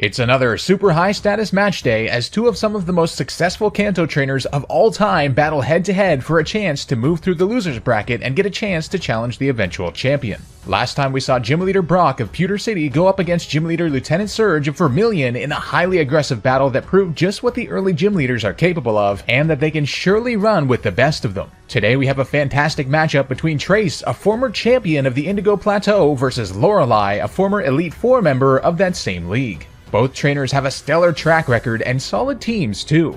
It's another super high status match day as two of some of the most successful Kanto trainers of all time battle head to head for a chance to move through the losers bracket and get a chance to challenge the eventual champion. Last time we saw Gym Leader Brock of Pewter City go up against Gym Leader Lieutenant Surge of Vermilion in a highly aggressive battle that proved just what the early gym leaders are capable of and that they can surely run with the best of them. Today we have a fantastic matchup between Trace, a former champion of the Indigo Plateau, versus Lorelei, a former Elite Four member of that same league. Both trainers have a stellar track record and solid teams too.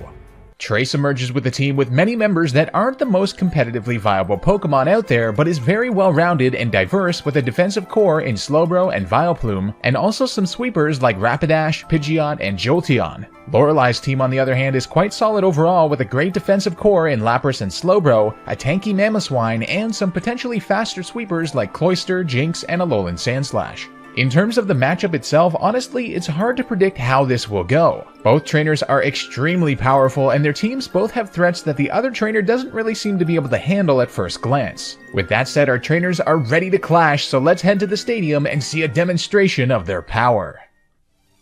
Trace emerges with a team with many members that aren't the most competitively viable Pokemon out there, but is very well rounded and diverse with a defensive core in Slowbro and Vileplume, and also some sweepers like Rapidash, Pidgeot, and Jolteon. Lorelei's team on the other hand is quite solid overall with a great defensive core in Lapras and Slowbro, a tanky Mamoswine, and some potentially faster sweepers like Cloyster, Jynx, and Alolan Sandslash. In terms of the matchup itself, honestly, it's hard to predict how this will go. Both trainers are extremely powerful and their teams both have threats that the other trainer doesn't really seem to be able to handle at first glance. With that said, our trainers are ready to clash, so let's head to the stadium and see a demonstration of their power.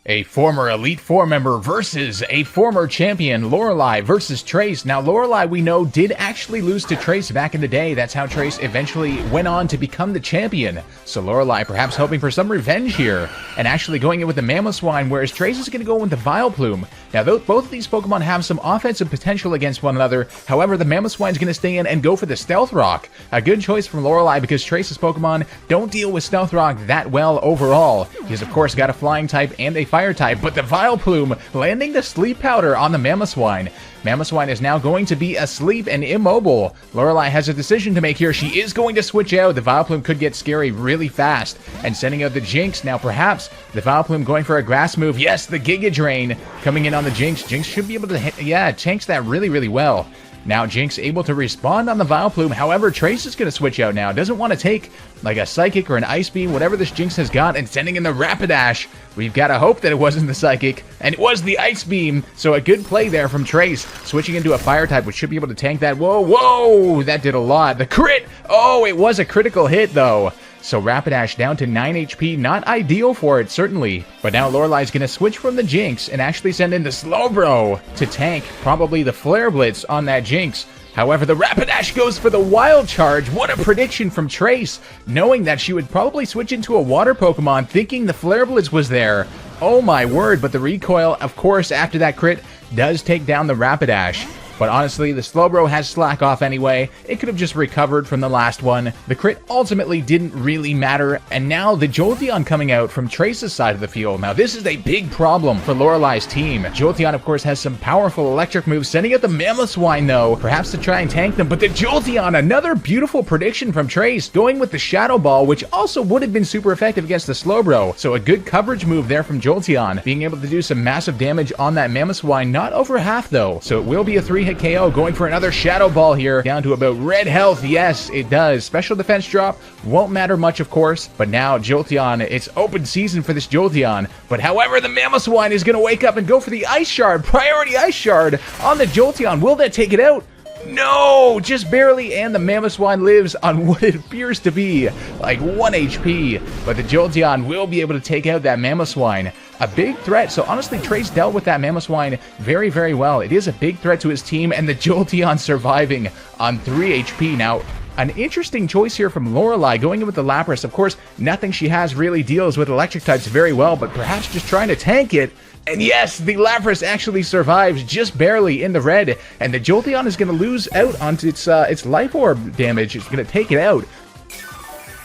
A former Elite Four member versus a former champion, Lorelei versus Trace. Now, Lorelei, we know, did actually lose to Trace back in the day. That's how Trace eventually went on to become the champion. So Lorelei perhaps hoping for some revenge here, and actually going in with the Mamoswine, whereas Trace is going to go in with the Vileplume. Now, both of these Pokemon have some offensive potential against one another. However, the Mamoswine is going to stay in and go for the Stealth Rock. A good choice from Lorelei because Trace's Pokemon don't deal with Stealth Rock that well overall. He's, of course, got a Flying type and a Fire type, but the Vileplume landing the Sleep Powder on the Mamoswine. Mamoswine is now going to be asleep and immobile. Lorelei has a decision to make here. She is going to switch out. The Vileplume could get scary really fast. And sending out the Jynx. Now perhaps the Vileplume going for a grass move. Yes, the Giga Drain coming in on the Jynx. Jynx should be able to hit, tanks that really well. Now Jynx able to respond on the Vileplume. However, Trace is going to switch out now. Doesn't want to take like a Psychic or an Ice Beam, whatever this Jynx has got, and sending in the Rapidash. We've got to hope that it wasn't the Psychic, and it was the Ice Beam. So a good play there from Trace, switching into a Fire type, which should be able to tank that. Whoa, that did a lot. The crit! Oh, it was a critical hit though. So Rapidash down to 9 HP, not ideal for it, certainly. But now Lorelei's going to switch from the Jynx and actually send in the Slowbro to tank probably the Flare Blitz on that Jynx. However, the Rapidash goes for the Wild Charge. What a prediction from Trace, knowing that she would probably switch into a Water Pokemon, thinking the Flare Blitz was there. Oh my word, but the recoil, of course, after that crit, does take down the Rapidash. But honestly, the Slowbro has slack off anyway. It could have just recovered from the last one. The crit ultimately didn't really matter. And now the Jolteon coming out from Trace's side of the field. Now this is a big problem for Lorelei's team. Jolteon, of course, has some powerful electric moves, sending out the Mamoswine though, perhaps to try and tank them. But the Jolteon, another beautiful prediction from Trace, going with the Shadow Ball, which also would have been super effective against the Slowbro. So a good coverage move there from Jolteon, being able to do some massive damage on that Mamoswine. Not over half though, so it will be a 3-hit KO, going for another Shadow Ball here, down to about red health. Yes, it does. Special defense drop won't matter much, of course, but now Jolteon, it's open season for this Jolteon. But however, the Mamoswine is going to wake up and go for the Ice Shard, priority Ice Shard on the Jolteon. Will that take it out? No, just barely, and the Mamoswine lives on what it appears to be like 1 HP, but the Jolteon will be able to take out that Mamoswine. A big threat, so honestly, Trace dealt with that Mamoswine very well. It is a big threat to his team, and the Jolteon surviving on 3 HP. Now, an interesting choice here from Lorelei, going in with the Lapras. Of course, nothing she has really deals with electric types very well, but perhaps just trying to tank it. And yes, the Lapras actually survives just barely in the red, and the Jolteon is going to lose out onto its Life Orb damage. It's going to take it out.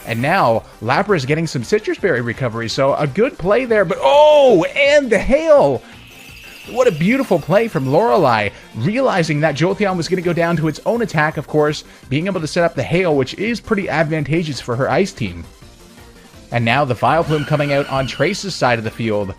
And now, Lapras getting some Citrus Berry recovery, so a good play there, but oh, and the Hail! What a beautiful play from Lorelei, realizing that Jolteon was going to go down to its own attack, of course, being able to set up the Hail, which is pretty advantageous for her Ice team. And now the Vileplume coming out on Trace's side of the field.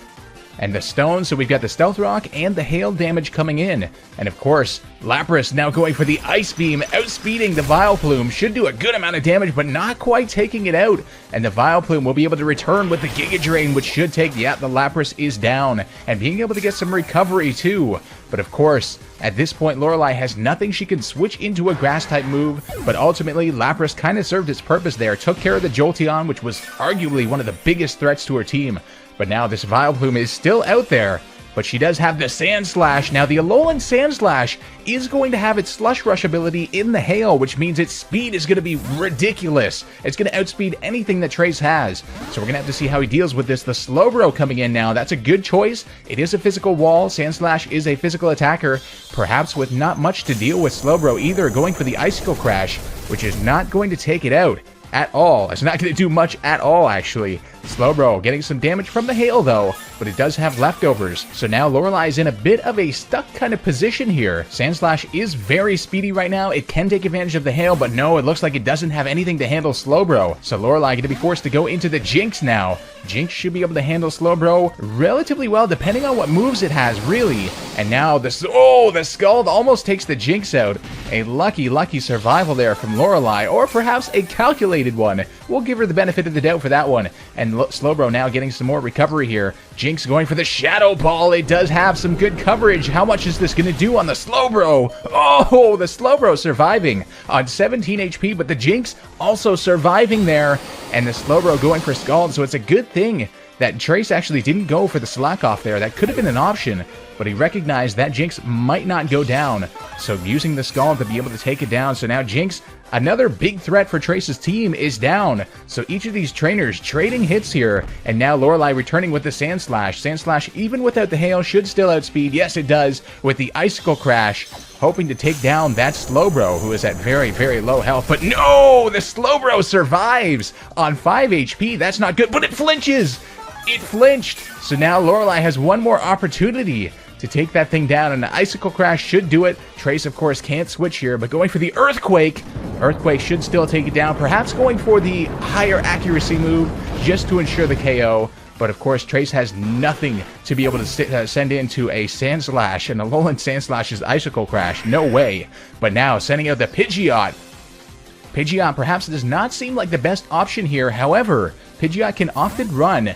And the Stone, so we've got the Stealth Rock and the Hail damage coming in. And of course, Lapras now going for the Ice Beam, outspeeding the Vileplume. Should do a good amount of damage, but not quite taking it out. And the Vileplume will be able to return with the Giga Drain, which should take, the Lapras is down. And being able to get some recovery too. But of course, at this point, Lorelei has nothing she can switch into a Grass-type move, but ultimately, Lapras kind of served its purpose there. Took care of the Jolteon, which was arguably one of the biggest threats to her team. But now this Vileplume is still out there. But she does have the Sandslash. Now the Alolan Sandslash is going to have its Slush Rush ability in the Hail, which means its speed is going to be ridiculous. It's going to outspeed anything that Trace has. So we're going to have to see how he deals with this. The Slowbro coming in now. That's a good choice. It is a physical wall. Sandslash is a physical attacker. Perhaps with not much to deal with Slowbro either. Going for the Icicle Crash, which is not going to take it out at all. It's not going to do much at all, actually. Slowbro getting some damage from the Hail, though, but it does have leftovers. So now Lorelei is in a bit of a stuck kind of position here. Sandslash is very speedy right now. It can take advantage of the Hail, but no, it looks like it doesn't have anything to handle Slowbro. So Lorelei going to be forced to go into the Jynx now. Jynx should be able to handle Slowbro relatively well, depending on what moves it has, really. And now the Scald almost takes the Jynx out. A lucky survival there from Lorelei, or perhaps a calculated one. We'll give her the benefit of the doubt for that one. And Slowbro now getting some more recovery here. Jynx going for the Shadow Ball. It does have some good coverage. How much is this going to do on the Slowbro? Oh, the Slowbro surviving on 17 HP, but the Jynx also surviving there. And the Slowbro going for Scald, so it's a good thing that Trace actually didn't go for the Slack Off there. That could have been an option, but he recognized that Jynx might not go down. So using the Scald to be able to take it down. So now Jynx, another big threat for Trace's team, is down. So each of these trainers trading hits here. And now Lorelei returning with the Sandslash. Sandslash, even without the Hail, should still outspeed. Yes, it does, with the Icicle Crash, hoping to take down that Slowbro, who is at very low health. But no, the Slowbro survives on 5 HP. That's not good, but it flinches. It flinched. So now Lorelei has one more opportunity to take that thing down, and the Icicle Crash should do it. Trace, of course, can't switch here, but going for the Earthquake. Earthquake should still take it down. Perhaps going for the higher accuracy move just to ensure the KO. But of course, Trace has nothing to be able to send into a Sandslash, and Alolan Sandslash's Icicle Crash. No way. But now sending out the Pidgeot. Pidgeot perhaps does not seem like the best option here. However, Pidgeot can often run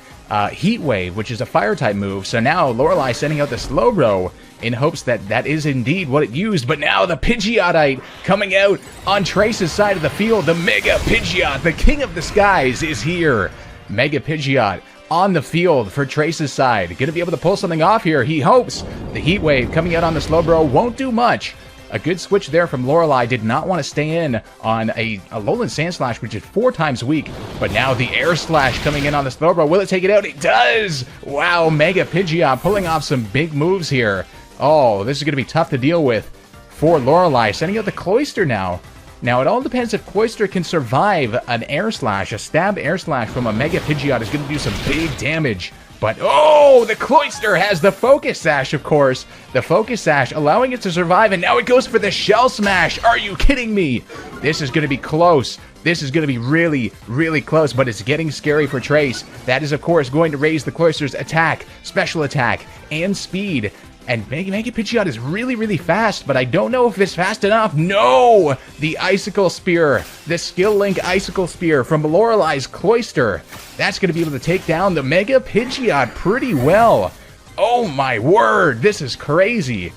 Heat Wave, which is a Fire-type move. So now Lorelei sending out the Slowbro in hopes that that is indeed what it used. But now the Pidgeotite coming out on Trace's side of the field. The Mega Pidgeot, the king of the skies, is here. Mega Pidgeot on the field for Trace's side. Going to be able to pull something off here, he hopes. The Heat Wave coming out on the Slowbro won't do much. A good switch there from Lorelei. Did not want to stay in on a Alolan Sandslash, which is 4 times weak. But now the Air Slash coming in on the Slowbro. Will it take it out? It does! Wow, Mega Pidgeot pulling off some big moves here. Oh, this is going to be tough to deal with for Lorelei. Sending out the Cloyster now. Now, it all depends if Cloyster can survive an Air Slash. A stab Air Slash from a Mega Pidgeot is going to do some big damage. But, oh, the Cloyster has the Focus Sash, of course. The Focus Sash allowing it to survive, and now it goes for the Shell Smash. Are you kidding me? This is going to be close. This is going to be really close, but it's getting scary for Trace. That is, of course, going to raise the Cloyster's attack, special attack, and speed. And Mega Pidgeot is really fast, but I don't know if it's fast enough. No! The Icicle Spear, the Skill Link Icicle Spear from Lorelei's Cloyster. That's going to be able to take down the Mega Pidgeot pretty well. Oh my word, this is crazy.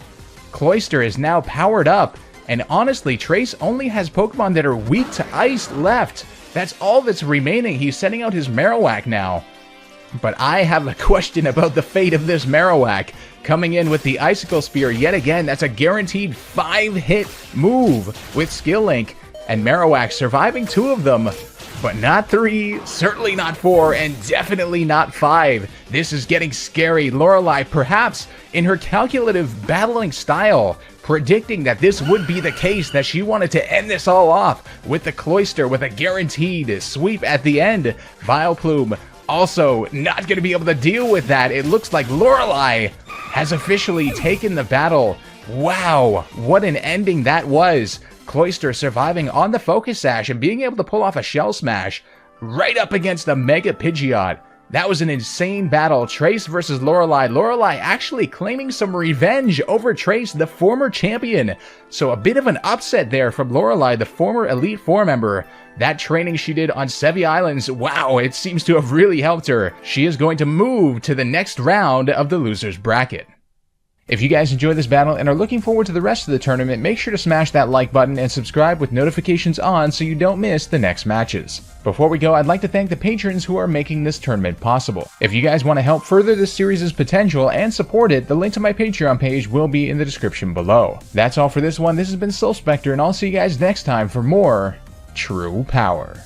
Cloyster is now powered up, and honestly, Trace only has Pokemon that are weak to ice left. That's all that's remaining. He's sending out his Marowak now. But I have a question about the fate of this Marowak. Coming in with the Icicle Spear yet again. That's a guaranteed 5-hit move with Skill Link. And Marowak surviving 2 of them, but not 3, certainly not 4, and definitely not 5. This is getting scary. Lorelei, perhaps in her calculative battling style, predicting that this would be the case, that she wanted to end this all off with the Cloyster with a guaranteed sweep at the end. Vileplume also not going to be able to deal with that. It looks like Lorelei has officially taken the battle. Wow, what an ending that was. Cloyster surviving on the Focus Sash and being able to pull off a Shell Smash right up against the Mega Pidgeot. That was an insane battle. Trace versus Lorelei. Lorelei actually claiming some revenge over Trace, the former champion. So a bit of an upset there from Lorelei, the former Elite Four member. That training she did on Sevi Islands, wow, it seems to have really helped her. She is going to move to the next round of the loser's bracket. If you guys enjoyed this battle and are looking forward to the rest of the tournament, make sure to smash that like button and subscribe with notifications on so you don't miss the next matches. Before we go, I'd like to thank the patrons who are making this tournament possible. If you guys want to help further this series' potential and support it, the link to my Patreon page will be in the description below. That's all for this one. This has been Soul Spectre, and I'll see you guys next time for more True Power.